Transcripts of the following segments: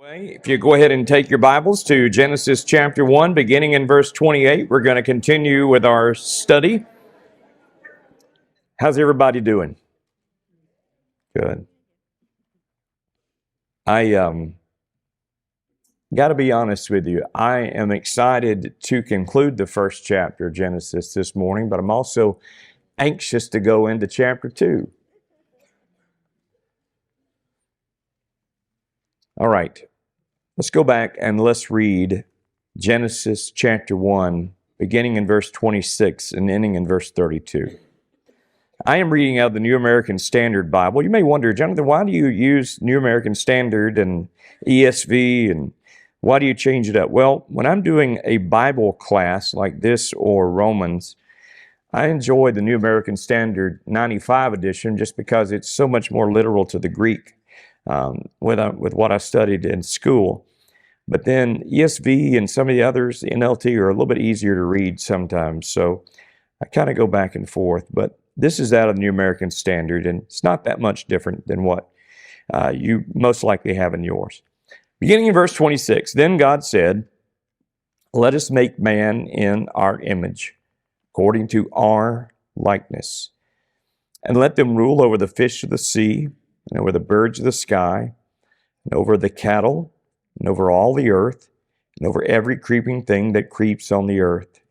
If you go ahead and take your Bibles to Genesis chapter 1, beginning in verse 28, we're going to continue with our study. How's everybody doing? Good. I got to be honest with you. I am excited to conclude the first chapter of Genesis this morning, but I'm also anxious to go into chapter 2. All right. Let's go back and let's read Genesis chapter 1, beginning in verse 26 and ending in verse 32. I am reading out the New American Standard Bible. You may wonder, Jonathan, why do you use New American Standard and ESV, and why do you change it up? Well, when I'm doing a Bible class like this or Romans, I enjoy the New American Standard 95 edition just because it's so much more literal to the Greek. With what I studied in school. But then ESV and some of the others, the NLT, are a little bit easier to read sometimes. So I kind of go back and forth. But this is out of the New American Standard, and it's not that much different than what you most likely have in yours. Beginning in verse 26, then God said, "Let us make man in our image, according to our likeness, and let them rule over the fish of the sea, and over the birds of the sky, and over the cattle, and over all the earth, and over every creeping thing that creeps on the earth."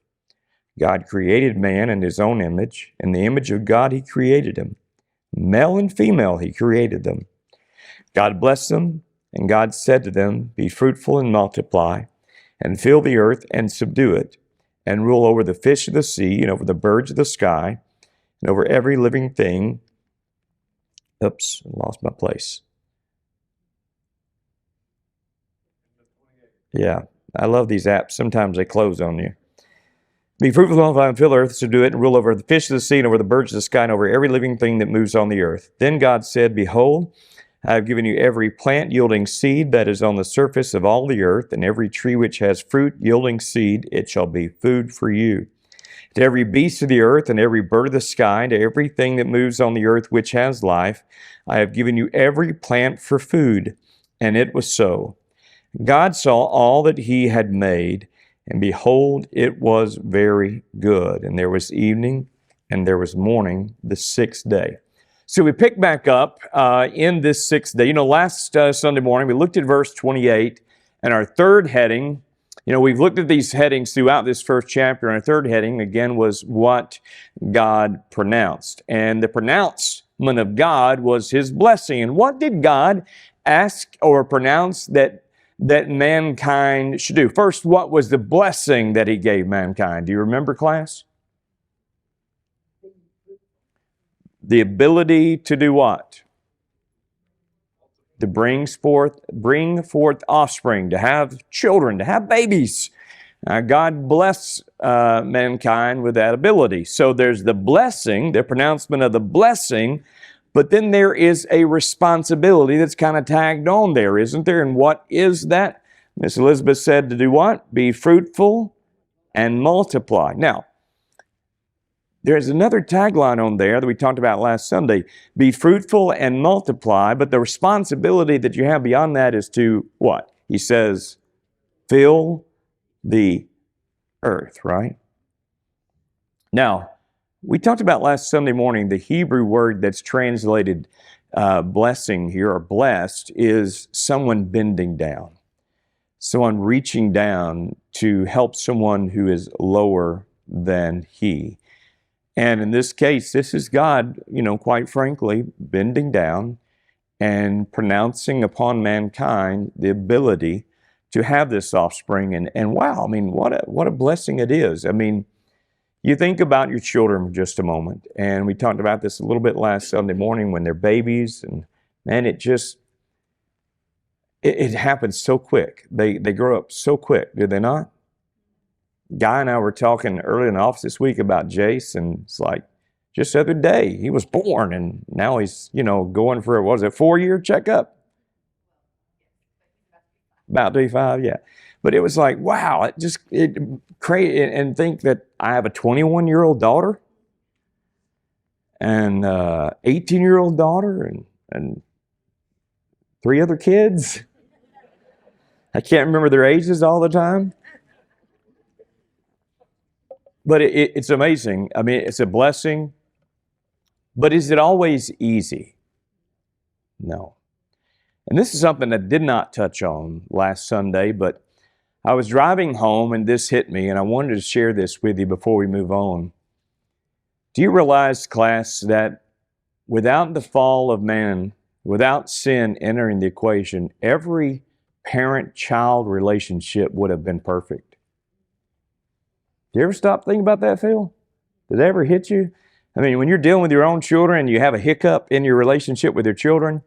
God created man in his own image. In the image of God he created him. Male and female he created them. God blessed them, and God said to them, "Be fruitful and multiply, and fill the earth and subdue it, and rule over the fish of the sea, and over the birds of the sky, and over every living thing." Oops, I lost my place. Yeah, I love these apps. Sometimes they close on you. "Be fruitful, multiply, and fill the earth, subdue it, and rule over the fish of the sea, and over the birds of the sky, and over every living thing that moves on the earth." Then God said, "Behold, I have given you every plant yielding seed that is on the surface of all the earth, and every tree which has fruit yielding seed, it shall be food for you. To every beast of the earth and every bird of the sky, and to everything that moves on the earth which has life, I have given you every plant for food." And it was so. God saw all that he had made, and behold, it was very good. And there was evening, and there was morning, the sixth day. So we pick back up in this sixth day. Last Sunday morning, we looked at verse 28, and our third heading, we've looked at these headings throughout this first chapter, and our third heading, again, was what God pronounced. And the pronouncement of God was his blessing. And what did God ask or pronounce that mankind should do? First, what was the blessing that he gave mankind? Do you remember, class? The ability to do what? To bring forth offspring, to have children, to have babies. God bless mankind with that ability. So there's the blessing, the pronouncement of the blessing, but then there is a responsibility that's kind of tagged on there, isn't there? And what is that? Miss Elizabeth said to do what? Be fruitful and multiply. Now, there's another tagline on there that we talked about last Sunday. Be fruitful and multiply, but the responsibility that you have beyond that is to what? He says, fill the earth, right? Now, we talked about last Sunday morning, the Hebrew word that's translated blessing here, or blessed, is someone bending down. Someone reaching down to help someone who is lower than he. And in this case, this is God, quite frankly, bending down and pronouncing upon mankind the ability to have this offspring. And wow, what a blessing it is. You think about your children for just a moment. And we talked about this a little bit last Sunday morning when they're babies. And man, it happens so quick. They grow up so quick, do they not? Guy and I were talking early in the office this week about Jace, and it's like just the other day he was born, and now he's going for a 4-year checkup. About 35, yeah. But it was like, wow, it crazy. And think that I have a 21-year-old daughter and 18-year-old daughter and 3 other kids. I can't remember their ages all the time. But it's amazing. I mean, it's a blessing. But is it always easy? No. And this is something I did not touch on last Sunday, but I was driving home and this hit me, and I wanted to share this with you before we move on. Do you realize, class, that without the fall of man, without sin entering the equation, every parent-child relationship would have been perfect? Do you ever stop thinking about that, Phil? Did that ever hit you? I mean, when you're dealing with your own children and you have a hiccup in your relationship with your children,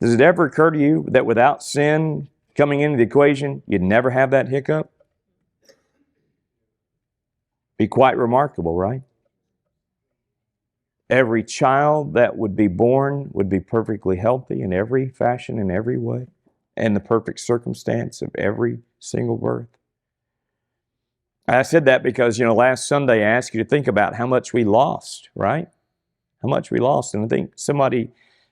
does it ever occur to you that without sin coming into the equation, you'd never have that hiccup? Be quite remarkable, right? Every child that would be born would be perfectly healthy in every fashion, in every way, and the perfect circumstance of every single birth. I said that because, last Sunday I asked you to think about how much we lost, right? How much we lost. And I think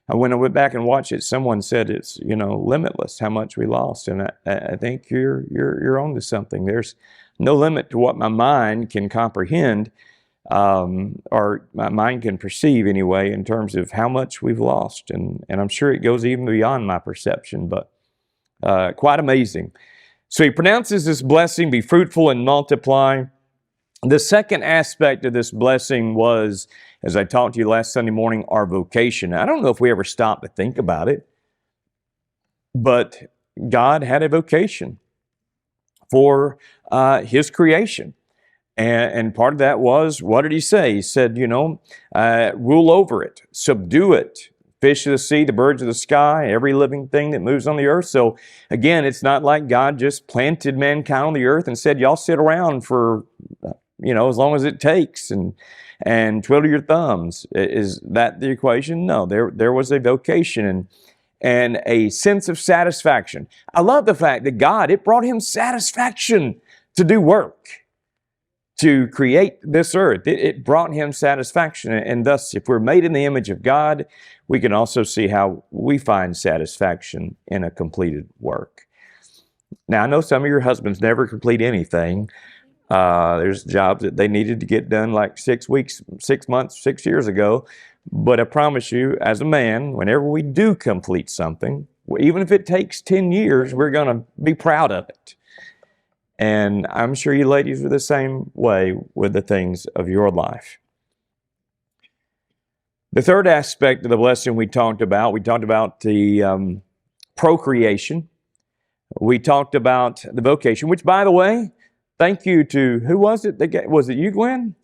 when I went back and watched it, someone said it's, limitless how much we lost. And I think you're on to something. There's no limit to what my mind can comprehend, or my mind can perceive anyway, in terms of how much we've lost. And I'm sure it goes even beyond my perception, but quite amazing. So he pronounces this blessing, be fruitful and multiply. The second aspect of this blessing was, as I talked to you last Sunday morning, our vocation. I don't know if we ever stopped to think about it, but God had a vocation for His creation. And part of that was, what did He say? He said, rule over it, subdue it, fish of the sea, the birds of the sky, every living thing that moves on the earth. So again, it's not like God just planted mankind on the earth and said, y'all sit around for, as long as it takes and twiddle your thumbs. Is that the equation? No, there was a vocation and a sense of satisfaction. I love the fact that God, it brought Him satisfaction to do work, to create this earth. It brought Him satisfaction. And thus, if we're made in the image of God, we can also see how we find satisfaction in a completed work. Now, I know some of your husbands never complete anything. There's jobs that they needed to get done like 6 weeks, 6 months, 6 years ago. But I promise you, as a man, whenever we do complete something, even if it takes 10 years, we're going to be proud of it. And I'm sure you ladies are the same way with the things of your life. The third aspect of the blessing we talked about the procreation. We talked about the vocation, which, by the way, thank you to, who was it? Was it you, Glenn?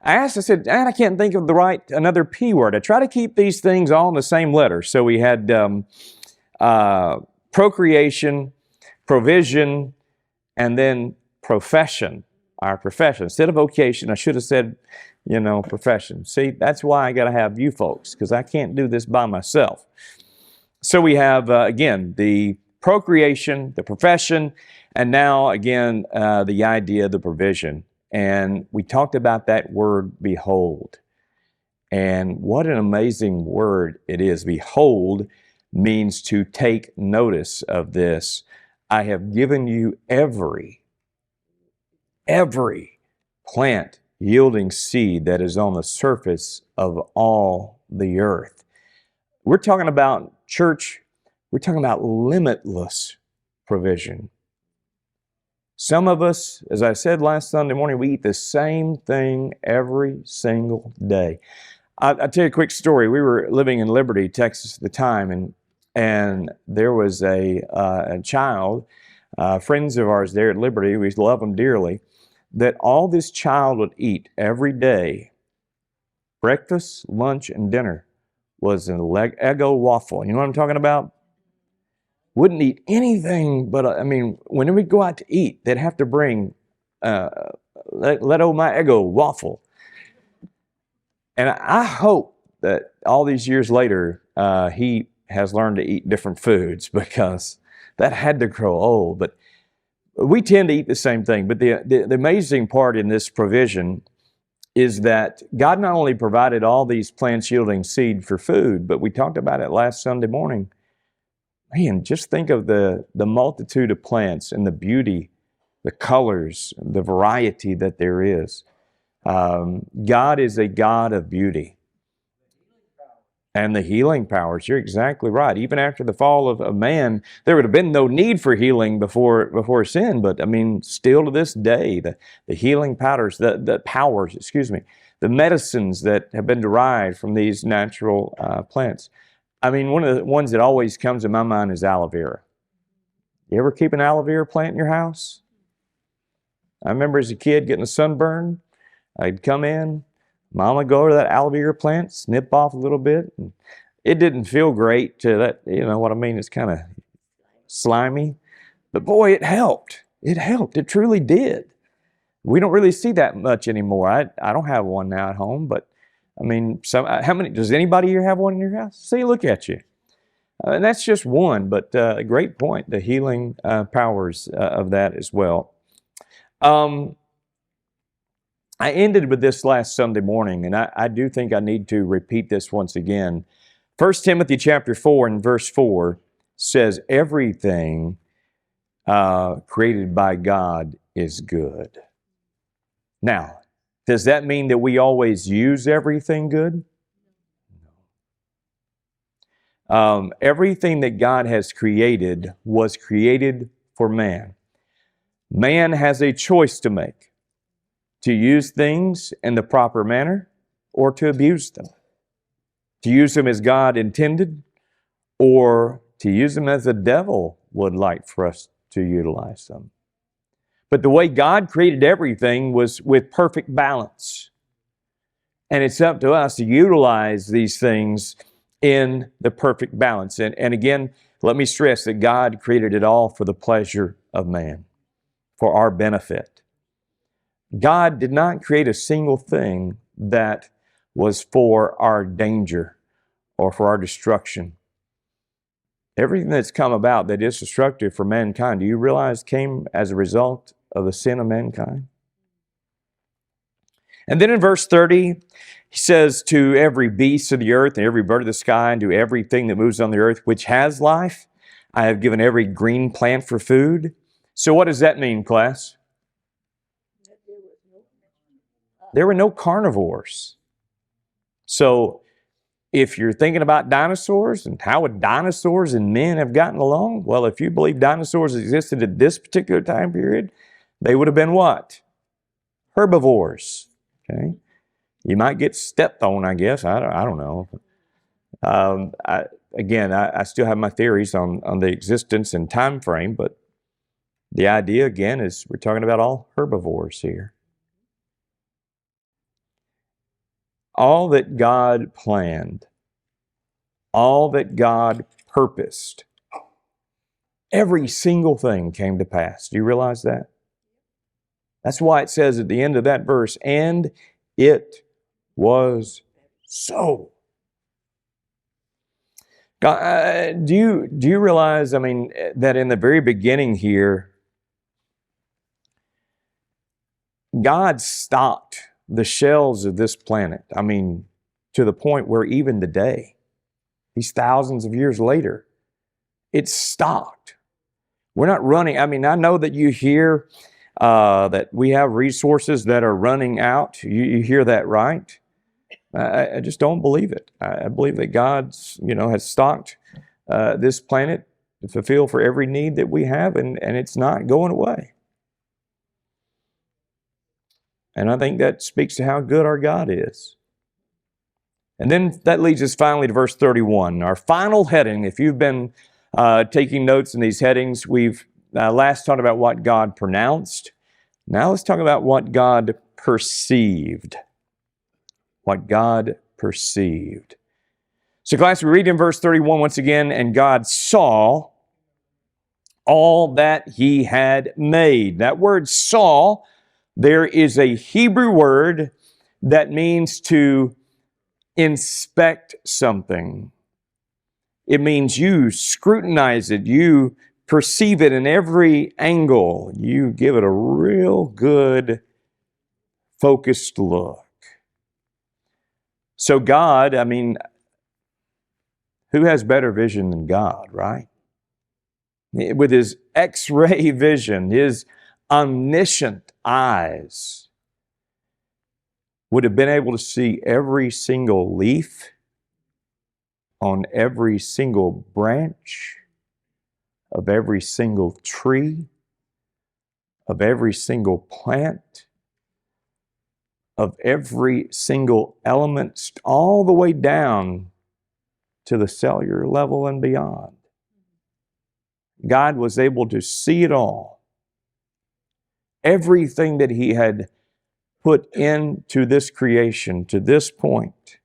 I said, I can't think of another P word. I try to keep these things all in the same letter. So we had procreation, provision, and then profession, our profession. Instead of vocation, I should have said, profession. See, that's why I got to have you folks, because I can't do this by myself. So we have, again, the procreation, the profession, and now, again, the idea, the provision. And we talked about that word, behold. And what an amazing word it is. Behold means to take notice of this. I have given you every plant yielding seed that is on the surface of all the earth. We're talking about, church, we're talking about limitless provision. Some of us, as I said last Sunday morning, we eat the same thing every single day. I'll tell you a quick story. We were living in Liberty, Texas at the time, and there was a child, friends of ours there at Liberty, we love them dearly, that all this child would eat every day, breakfast, lunch, and dinner, was an Eggo waffle. You know what I'm talking about? Wouldn't eat anything but, when we'd go out to eat, they'd have to bring, let old my Eggo waffle. And I hope that all these years later, he has learned to eat different foods, because that had to grow old. But we tend to eat the same thing. But the amazing part in this provision is that God not only provided all these plants yielding seed for food, but we talked about it last Sunday morning. Man, just think of the multitude of plants and the beauty, the colors, the variety that there is. God is a God of beauty. And the healing powers, you're exactly right. Even after the fall of man, there would have been no need for healing before sin. But I mean, still to this day, the healing powers, the medicines that have been derived from these natural plants. I mean, one of the ones that always comes to my mind is aloe vera. You ever keep an aloe vera plant in your house? I remember as a kid getting a sunburn. I'd come in, Mom would go over to that aloe vera plant, snip off a little bit. And it didn't feel great to that, you know what I mean? It's kind of slimy. But boy, it helped. It helped. It truly did. We don't really see that much anymore. I don't have one now at home, but I mean, how many, does anybody here have one in your house? See, look at you. And that's just one, but a great point, the healing powers of that as well. I ended with this last Sunday morning, and I do think I need to repeat this once again. 1 Timothy chapter 4 and verse 4 says, everything created by God is good. Now, does that mean that we always use everything good? Everything that God has created was created for man. Man has a choice to make, to use things in the proper manner or to abuse them, to use them as God intended or to use them as the devil would like for us to utilize them. But the way God created everything was with perfect balance. And it's up to us to utilize these things in the perfect balance. And again, let me stress that God created it all for the pleasure of man, for our benefit. God did not create a single thing that was for our danger or for our destruction. Everything that's come about that is destructive for mankind, do you realize came as a result of the sin of mankind? And then in verse 30, he says, to every beast of the earth and every bird of the sky and to everything that moves on the earth which has life, I have given every green plant for food. So what does that mean, class? There were no carnivores. So if you're thinking about dinosaurs and how would dinosaurs and men have gotten along? Well, if you believe dinosaurs existed at this particular time period, they would have been what? Herbivores. Okay, you might get stepped on, I guess. I don't know. I still have my theories on the existence and time frame, but the idea again is we're talking about all herbivores here. All that God planned, all that God purposed, every single thing came to pass. Do you realize that? That's why it says at the end of that verse, and it was so. God, do you realize, I mean, that in the very beginning here, God stocked the shelves of this planet. I mean, to the point where even today, these thousands of years later, it's stocked. We're not running. I mean, I know that you hear that we have resources that are running out. You hear that, right? I just don't believe it. I believe that God's, has stocked this planet to fulfill for every need that we have, and it's not going away. And I think that speaks to how good our God is. And then that leads us finally to verse 31. Our final heading, if you've been taking notes in these headings, we've last talked about what God pronounced. Now let's talk about what God perceived. What God perceived. So class, we read in verse 31 once again, and God saw all that He had made. That word saw, there is a Hebrew word that means to inspect something. It means you scrutinize it, you perceive it in every angle. You give it a real good, focused look. So God, I mean, who has better vision than God, right? with his X-ray vision, his omniscient eyes, would have been able to see every single leaf on every single branch of every single tree, of every single plant, of every single element, all the way down to the cellular level and beyond. God was able to see it all. Everything that he had put into this creation to this point,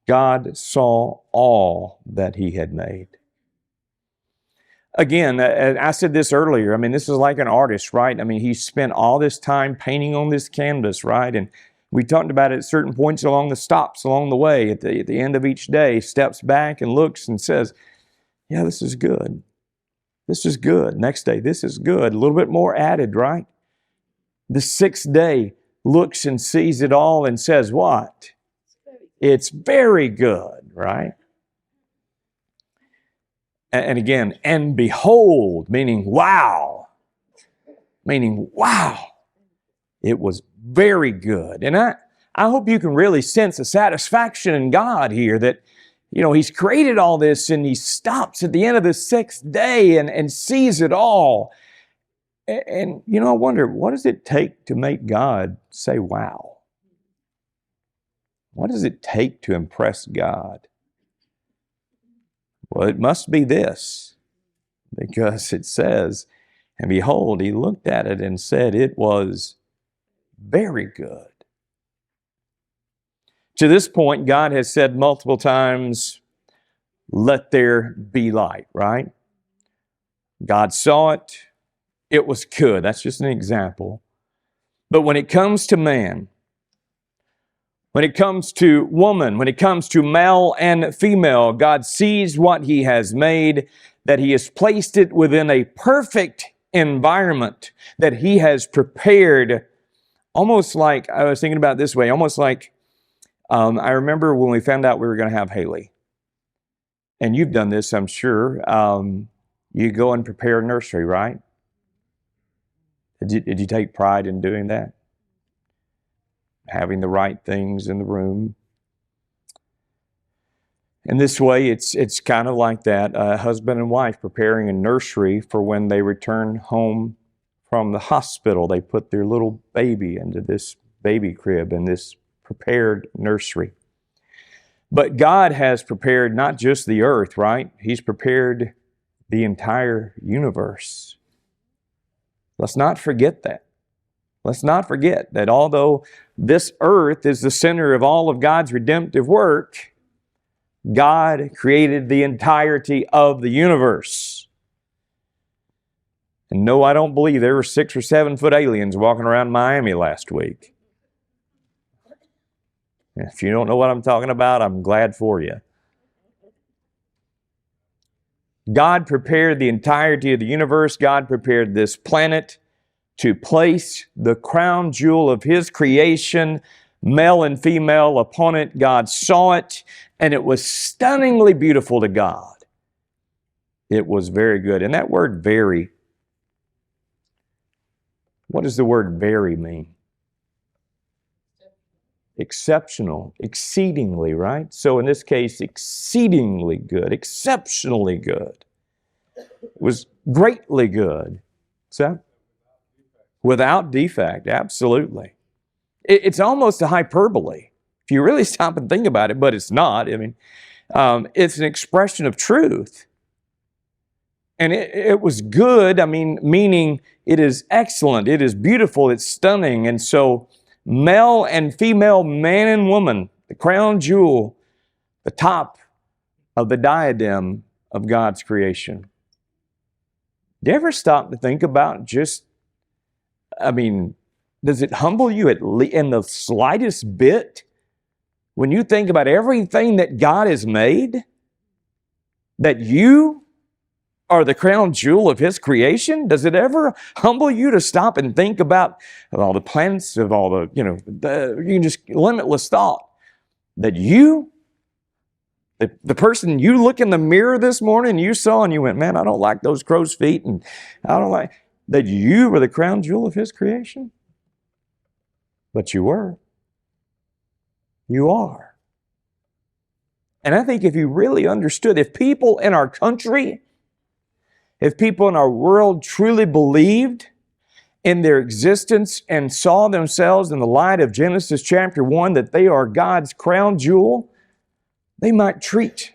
God saw all that he had made. Again, I said this earlier, this is like an artist, right? He spent all this time painting on this canvas, right? And we talked about it at certain points along the stops along the way. At the end of each day, steps back and looks and says, yeah, this is good. This is good. Next day, this is good. A little bit more added, right? The sixth day looks and sees it all and says what? It's very good, right? And again, and behold, meaning wow. Meaning wow. It was very good. And I hope you can really sense the satisfaction in God here that, he's created all this and he stops at the end of the sixth day and sees it all. And I wonder, what does it take to make God say, wow? What does it take to impress God? Well, it must be this, because it says, and behold, he looked at it and said, it was very good. To this point, God has said multiple times, let there be light, right? God saw it. It was good. That's just an example. But when it comes to man, when it comes to woman, when it comes to male and female, God sees what he has made, that he has placed it within a perfect environment that he has prepared, almost like, I was thinking about it this way, almost like, I remember when we found out we were going to have Haley. And you've done this, I'm sure. You go and prepare a nursery, right? Did you take pride in doing that? Having the right things in the room. In this way, it's kind of like that. Husband and wife preparing a nursery for when they return home from the hospital. They put their little baby into this baby crib in this prepared nursery. But God has prepared not just the earth, right? He's prepared the entire universe. Let's not forget that. Let's not forget that although this earth is the center of all of God's redemptive work, God created the entirety of the universe. And no, I don't believe there were 6 or 7 foot aliens walking around Miami last week. If you don't know what I'm talking about, I'm glad for you. God prepared the entirety of the universe. God prepared this planet to place the crown jewel of his creation, male and female, upon it. God saw it, and it was stunningly beautiful to God. It was very good. And that word very, what does the word very mean? Exceptional, exceedingly, right? So in this case, exceedingly good, exceptionally good. It was greatly good. So, without defect, absolutely. It's almost a hyperbole, if you really stop and think about it, but it's not. It's an expression of truth. And it was good, meaning it is excellent, it is beautiful, it's stunning. And so, male and female, man and woman, the crown jewel, the top of the diadem of God's creation. Do you ever stop to think about just, does it humble you in the slightest bit when you think about everything that God has made? That you are the crown jewel of his creation? Does it ever humble you to stop and think about all the planets, of all the, you can just limitless thought that you The person you look in the mirror this morning, you saw and you went, man, I don't like those crow's feet, and I don't like that you were the crown jewel of His creation. But you were. You are. And I think if you really understood, if people in our country, if people in our world truly believed in their existence and saw themselves in the light of Genesis chapter 1 that they are God's crown jewel, they might treat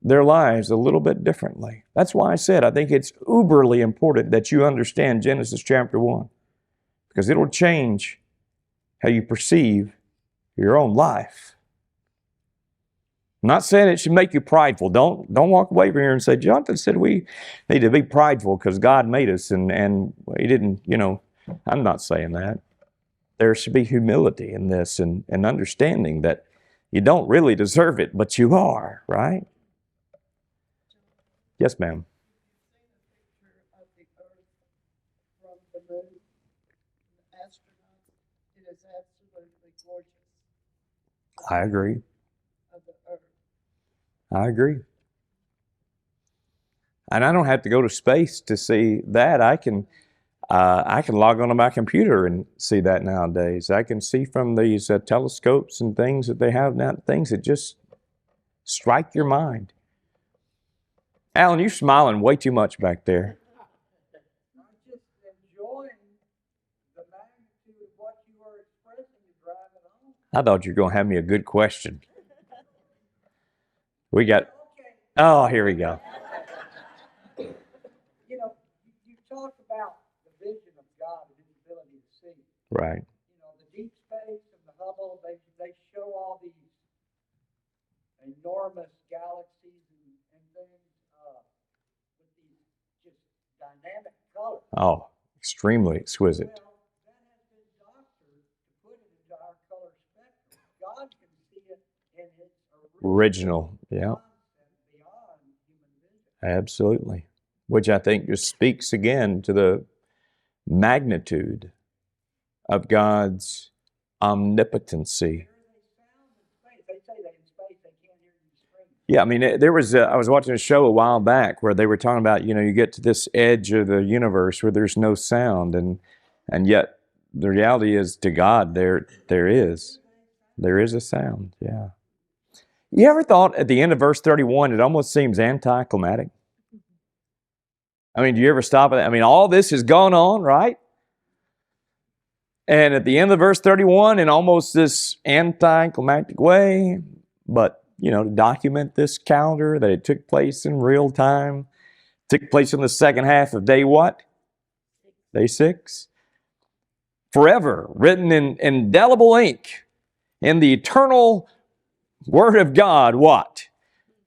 their lives a little bit differently. That's why I said I think it's uberly important that you understand Genesis chapter 1, because it'll change how you perceive your own life. I'm not saying it should make you prideful. Don't walk away from here and say, Jonathan said we need to be prideful because God made us and He didn't, I'm not saying that. There should be humility in this and understanding that you don't really deserve it, but you are, right? Yes, ma'am. I agree. I agree. And I don't have to go to space to see that. I can log onto my computer and see that nowadays. I can see from these telescopes and things that they have now, things that just strike your mind. Alan, you're smiling way too much back there. I'm just enjoying the magnitude of what you are expressing and driving home. I thought you were going to have me a good question. We got, oh, here we go. You talk about the vision of God and His ability to see. Right. The deep space and the Hubble, they show all these enormous galaxies and things with these just dynamic colors. Oh, extremely exquisite. Well, that has been doctored to put it into our color spectrum. God can see it in its Original, yeah. Beyond human vision. Absolutely. Which I think just speaks again to the magnitude of God's omnipotency. They say that in space they can't hear you scream. Yeah, I mean, I was watching a show a while back where they were talking about, you get to this edge of the universe where there's no sound, and yet the reality is to God there is a sound, yeah. You ever thought at the end of verse 31, it almost seems anticlimactic? I mean, do you ever stop at that? I mean, all this has gone on, right? And at the end of verse 31, in almost this anticlimactic way, but, to document this calendar, that it took place in real time, took place in the second half of day what? Day 6. Forever, written in indelible ink, in the eternal Word of God, what?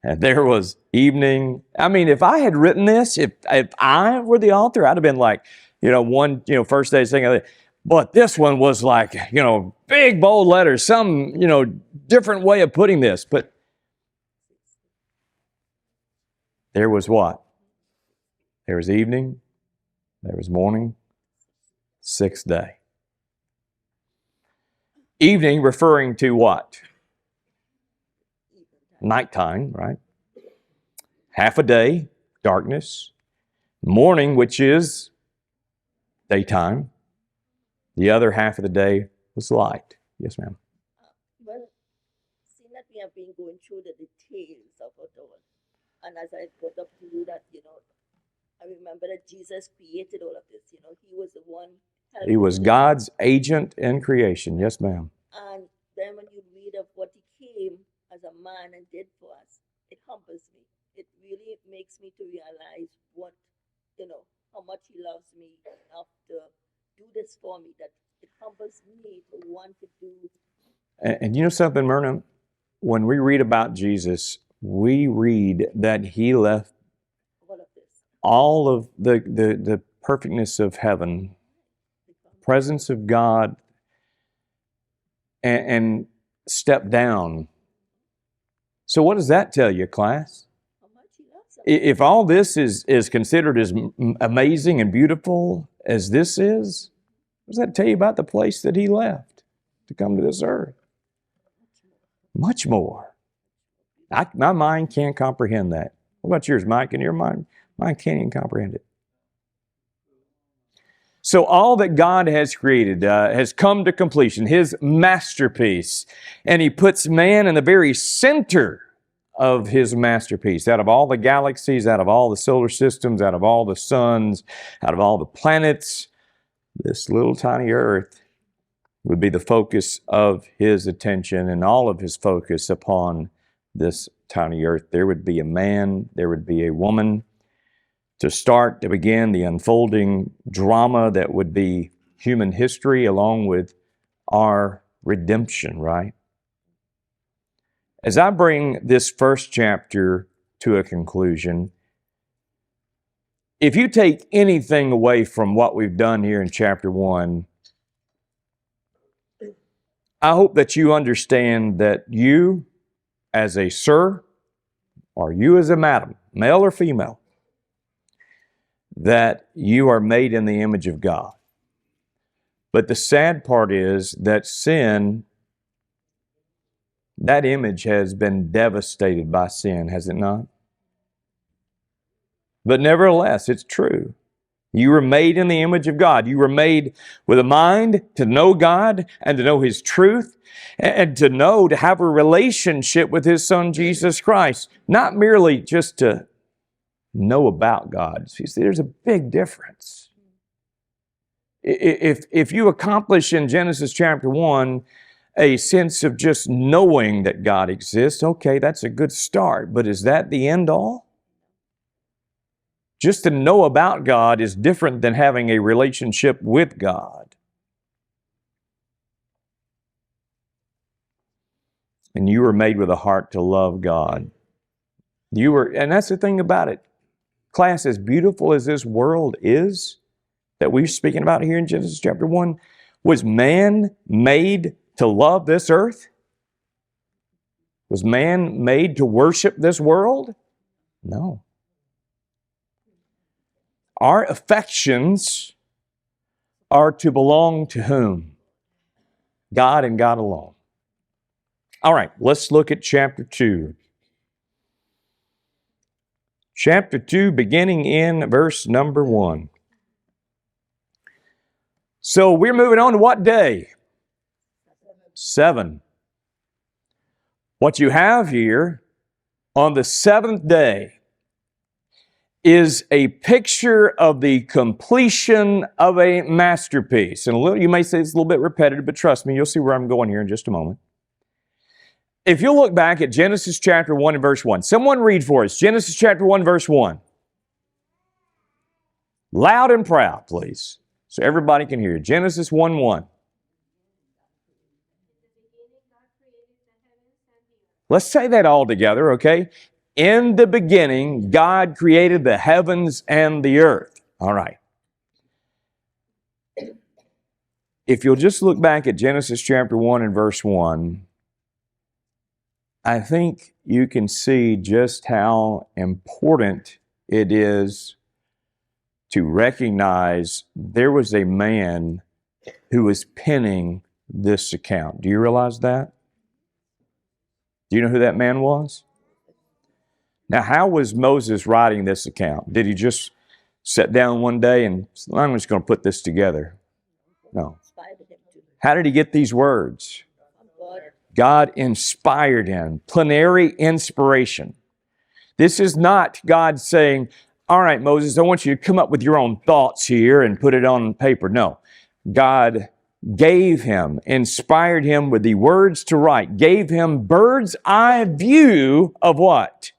And there was evening. I mean, if I had written this, if I were the author, I'd have been like, first day, second day. But this one was like, big bold letters, some, different way of putting this. But there was what? There was evening. There was morning. 6th day. Evening referring to what? Nighttime, right? Half a day, darkness. Morning, which is daytime. The other half of the day was light. Yes, ma'am. Well, seeing that we have been going through the details of it all, and as I brought up to you that, I remember that Jesus created all of this. He was the one. He was God's agent in creation. Yes, ma'am. And then when you read of what He came as a man and did for us, it humbles me. It really makes me to realize what, how much He loves me enough to do this for me, that it humbles me to want to do. And you know something, Myrna? When we read about Jesus, we read that He left all of the perfectness of heaven, presence of God, and stepped down. So what does that tell you, class? If all this is considered as amazing and beautiful as this is, what does that tell you about the place that He left to come to this earth? Much more. My mind can't comprehend that. What about yours, Mike? And your mind can't even comprehend it. So all that God has created has come to completion, His masterpiece. And He puts man in the very center of His masterpiece. Out of all the galaxies, out of all the solar systems, out of all the suns, out of all the planets, this little tiny earth would be the focus of His attention and all of His focus upon this tiny earth. There would be a man, there would be a woman to begin the unfolding drama that would be human history along with our redemption, right? As I bring this first chapter to a conclusion, if you take anything away from what we've done here in chapter 1, I hope that you understand that you as a sir or you as a madam, male or female, that you are made in the image of God. But the sad part is that sin, that image has been devastated by sin, has it not? But nevertheless, it's true. You were made in the image of God. You were made with a mind to know God and to know His truth and to have a relationship with His Son, Jesus Christ. Not merely just to know about God. See, there's a big difference. If you accomplish in Genesis chapter 1 a sense of just knowing that God exists, okay, that's a good start. But is that the end all? Just to know about God is different than having a relationship with God. And you were made with a heart to love God. And that's the thing about it. Class, as beautiful as this world is, that we're speaking about here in Genesis chapter 1, was man made to love this earth? Was man made to worship this world? No. Our affections are to belong to whom? God and God alone. All right, let's look at chapter 2. Chapter 2, beginning in verse number 1. So we're moving on to what day? 7. What you have here on the 7th day is a picture of the completion of a masterpiece. And you may say it's a little bit repetitive, but trust me, you'll see where I'm going here in just a moment. If you'll look back at Genesis chapter 1 and verse 1. Someone read for us. Genesis chapter 1, verse 1. Loud and proud, please, so everybody can hear. Genesis 1:1. Let's say that all together, okay? In the beginning, God created the heavens and the earth. All right. If you'll just look back at Genesis chapter 1 and verse 1, I think you can see just how important it is to recognize there was a man who was penning this account. Do you realize that? Do you know who that man was? Now, how was Moses writing this account? Did he just sit down one day and say, I'm just going to put this together? No. How did he get these words? God inspired him. Plenary inspiration. This is not God saying, all right, Moses, I want you to come up with your own thoughts here and put it on paper. No. God gave him, inspired him with the words to write, gave him bird's eye view of what?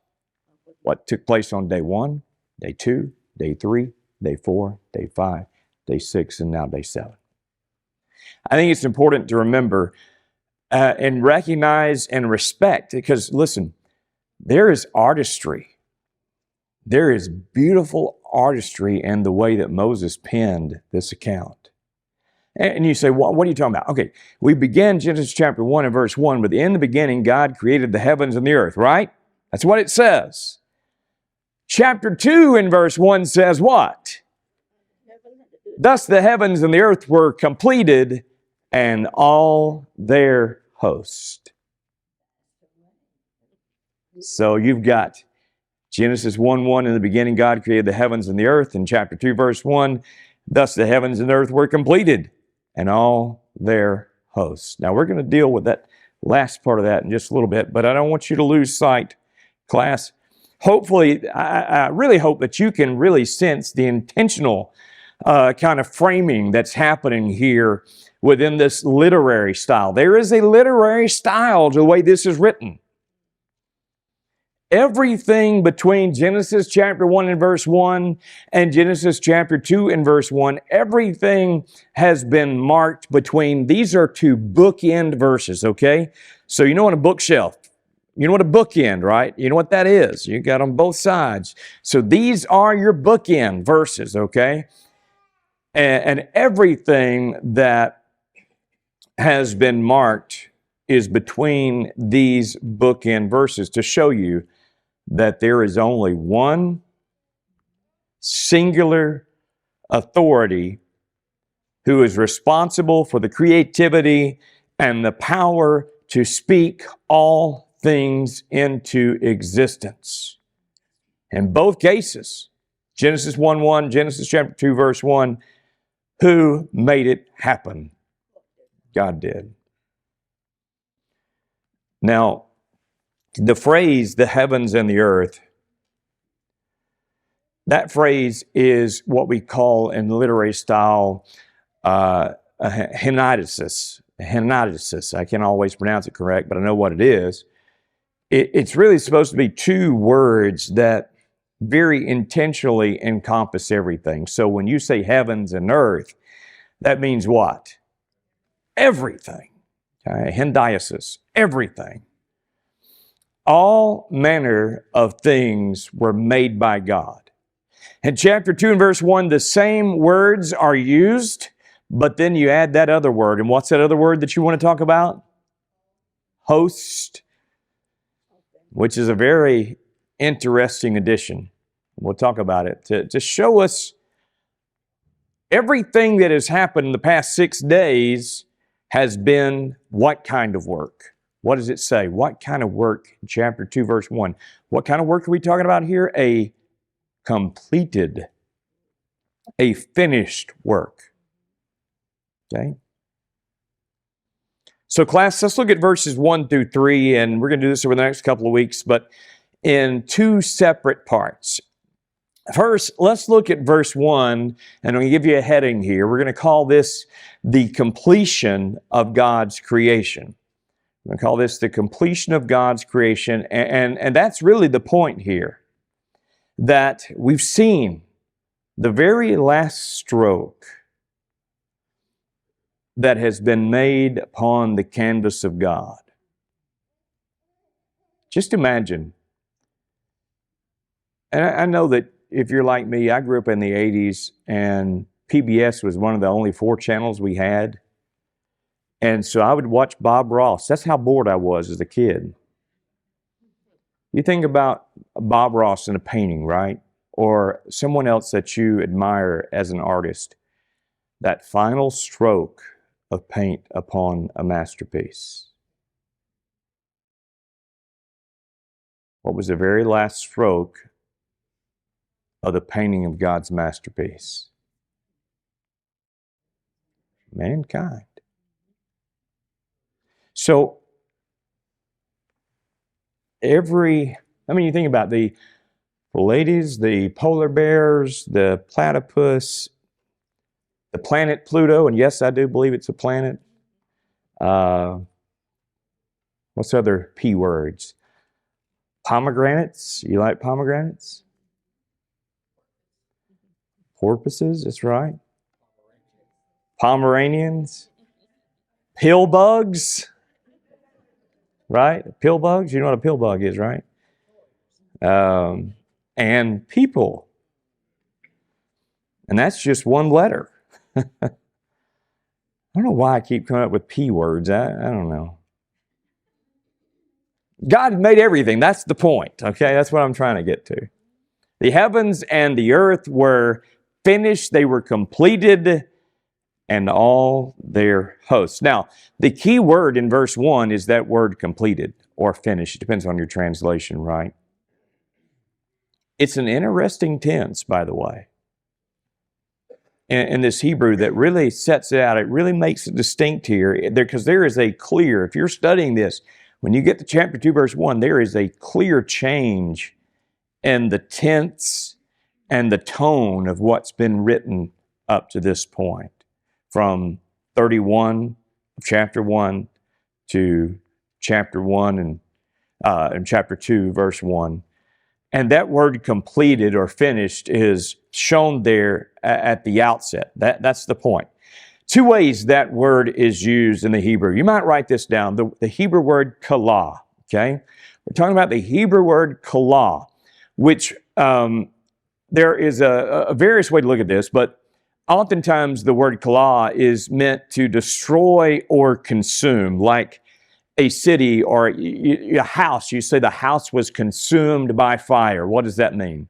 What took place on day 1, day 2, day 3, day 4, day 5, day 6, and now day 7. I think it's important to remember and recognize and respect, because listen, there is artistry. There is beautiful artistry in the way that Moses penned this account. And you say, what are you talking about? Okay, we began Genesis chapter 1 and verse 1, but in the beginning God created the heavens and the earth, right? That's what it says. Chapter 2 in verse 1 says what? Thus the heavens and the earth were completed, and all their host. So you've got Genesis 1:1, in the beginning God created the heavens and the earth. In chapter 2, verse 1, thus the heavens and the earth were completed, and all their hosts. Now we're going to deal with that last part of that in just a little bit, but I don't want you to lose sight, class. Hopefully, I really hope that you can really sense the intentional kind of framing that's happening here within this literary style. There is a literary style to the way this is written. Everything between Genesis chapter 1 and verse 1 and Genesis chapter 2 and verse 1, everything has been marked between, these are two bookend verses, okay? So you know on a bookshelf, you know what a bookend, right? You know what that is. You got on both sides. So these are your bookend verses, okay? And everything that has been marked is between these bookend verses to show you that there is only one singular authority who is responsible for the creativity and the power to speak all things into existence. In both cases, Genesis 1:1, Genesis chapter 2, verse 1, who made it happen? God did. Now, the phrase, the heavens and the earth, that phrase is what we call in literary style a henodesis. I can't always pronounce it correct, but I know what it is. It's really supposed to be two words that very intentionally encompass everything. So when you say heavens and earth, that means what? Everything. Okay? Hendiasis, everything. All manner of things were made by God. In chapter 2 and verse 1, the same words are used, but then you add that other word. And what's that other word that you want to talk about? Host, which is a very interesting addition. We'll talk about it to show us everything that has happened in the past 6 days has been what kind of work? What does it say? What kind of work? Chapter 2, verse 1. What kind of work are we talking about here? A completed, a finished work. Okay? So class, let's look at verses 1 through 3, and we're going to do this over the next couple of weeks, but in two separate parts. First, let's look at verse 1, and I'm going to give you a heading here. We're going to call this the completion of God's creation. I'm going to call this the completion of God's creation, and that's really the point here, that we've seen the very last stroke that has been made upon the canvas of God. Just imagine, and I know that if you're like me, I grew up in the 80s, and PBS was one of the only 4 channels we had. And so I would watch Bob Ross. That's how bored I was as a kid. You think about Bob Ross in a painting, right? Or someone else that you admire as an artist. That final stroke of paint upon a masterpiece. What was the very last stroke of the painting of God's masterpiece? Mankind. So, you think about the Pleiades, the polar bears, the platypus, the planet Pluto, and yes, I do believe it's a planet. What's other P words? Pomegranates. You like pomegranates? Porpoises, that's right. Pomeranians. Pill bugs. Right? Pill bugs. You know what a pill bug is, right? And people. And that's just one letter. I don't know why I keep coming up with P words. I don't know. God made everything. That's the point. Okay? That's what I'm trying to get to. The heavens and the earth were finished. They were completed, and all their hosts. Now, the key word in verse 1 is that word completed. or finished. It depends on your translation, right? It's an interesting tense, by the way, in this Hebrew that really sets it out. It really makes it distinct here because there is a clear, if you're studying this, when you get to chapter 2, verse 1, there is a clear change in the tense and the tone of what's been written up to this point, from 31 of chapter 1 to chapter 1 and chapter 2, verse 1. And that word completed or finished is shown there at the outset. That's the point. Two ways that word is used in the Hebrew. You might write this down. The Hebrew word kalah, okay? We're talking about the Hebrew word kalah, which there is a various way to look at this, but oftentimes the word kalah is meant to destroy or consume, like a city or a house. You say the house was consumed by fire. What does that mean?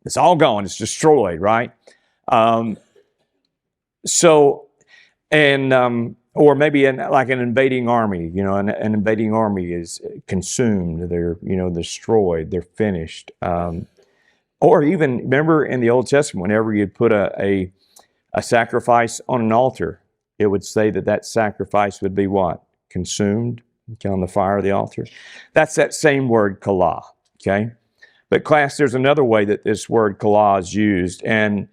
It's all gone. It's destroyed, right? Or maybe like an invading army. You know, an invading army is consumed. They're destroyed. They're finished. Or even remember in the Old Testament, whenever you'd put a sacrifice on an altar, it would say that sacrifice would be what? Consumed, okay, on the fire of the altar. That's that same word, kalah, okay? But class, there's another way that this word kalah is used, and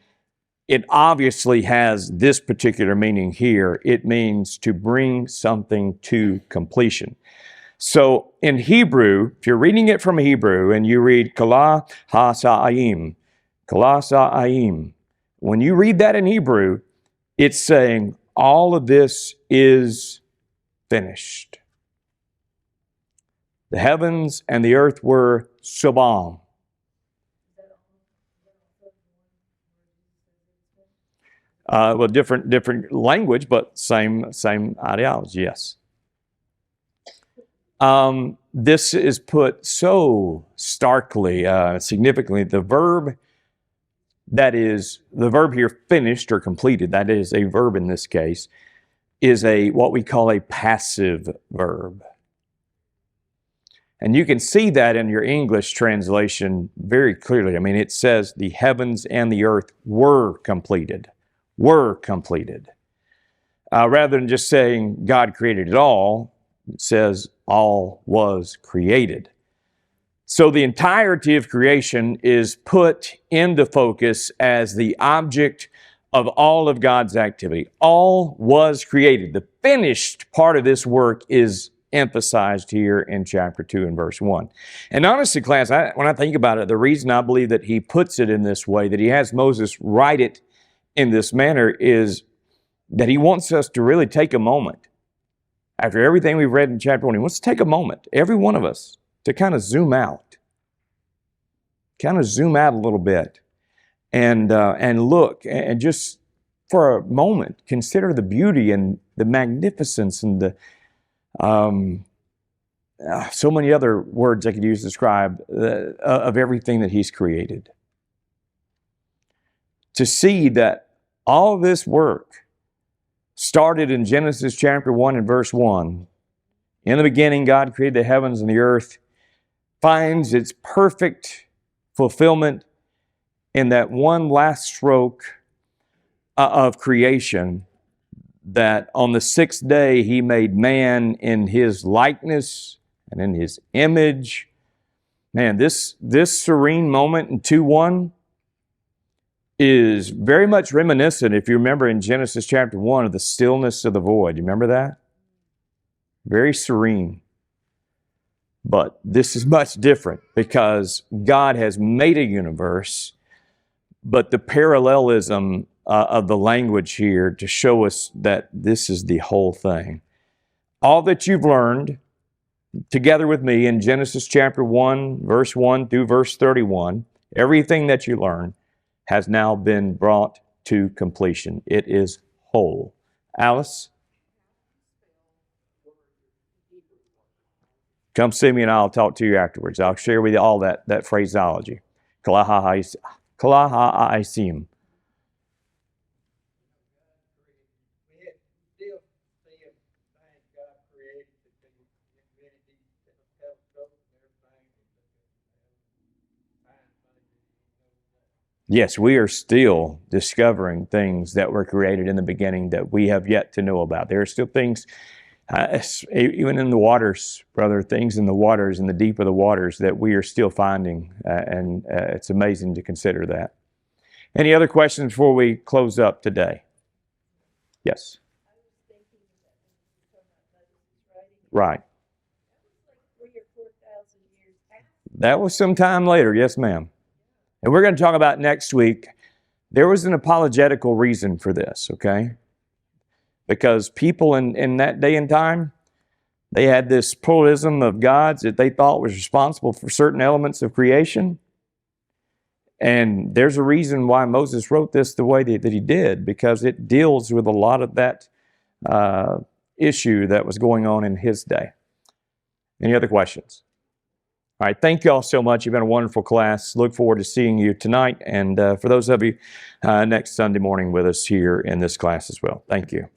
it obviously has this particular meaning here. It means to bring something to completion. So in Hebrew, if you're reading it from Hebrew and you read kalah ha-sa'ayim, kalah sa'ayim, when you read that in Hebrew, it's saying all of this is finished. The heavens and the earth were subam. Well, different language, but same ideology, yes. This is put so starkly, significantly. The verb here, finished or completed, that is a verb in this case, is what we call a passive verb. And you can see that in your English translation very clearly. I mean, it says the heavens and the earth were completed. Were completed. Rather than just saying God created it all, it says all was created. So the entirety of creation is put into focus as the object of all of God's activity. All was created. The finished part of this work is emphasized here in chapter 2 and verse 1. And honestly, class, when I think about it, the reason I believe that he puts it in this way, that he has Moses write it in this manner, is that he wants us to really take a moment. After everything we've read in chapter 1, he wants to take a moment, every one of us, to kind of zoom out. Kind of zoom out a little bit and look and just for a moment consider the beauty and the magnificence and the so many other words I could use to describe of everything that he's created. To see that all of this work started in Genesis chapter 1 and verse 1. In the beginning, God created the heavens and the earth, finds its perfect fulfillment in that one last stroke of creation, that on the sixth day he made man in his likeness and in his image. Man, this serene moment in 2:1 is very much reminiscent, if you remember in Genesis chapter 1, of the stillness of the void. You remember that? Very serene. But this is much different because God has made a universe, but the parallelism of the language here to show us that this is the whole thing. All that you've learned together with me in Genesis chapter 1, verse 1 through verse 31, everything that you learned has now been brought to completion. It is whole. Alice? Come see me and I'll talk to you afterwards. I'll share with you all that phraseology. Kalaha'aisim. We still see things God created to be Yes, we are still discovering things that were created in the beginning that we have yet to know about. There are still things, even in the waters, brother, things in the waters, in the deep of the waters that we are still finding. And it's amazing to consider that. Any other questions before we close up today? Yes. Right. That was some time later. Yes, ma'am. And we're going to talk about next week. There was an apologetical reason for this, okay? Because people in that day and time, they had this pluralism of gods that they thought was responsible for certain elements of creation. And there's a reason why Moses wrote this the way that he did, because it deals with a lot of that issue that was going on in his day. Any other questions? All right, thank you all so much. You've been a wonderful class. Look forward to seeing you tonight, and for those of you next Sunday morning with us here in this class as well. Thank you.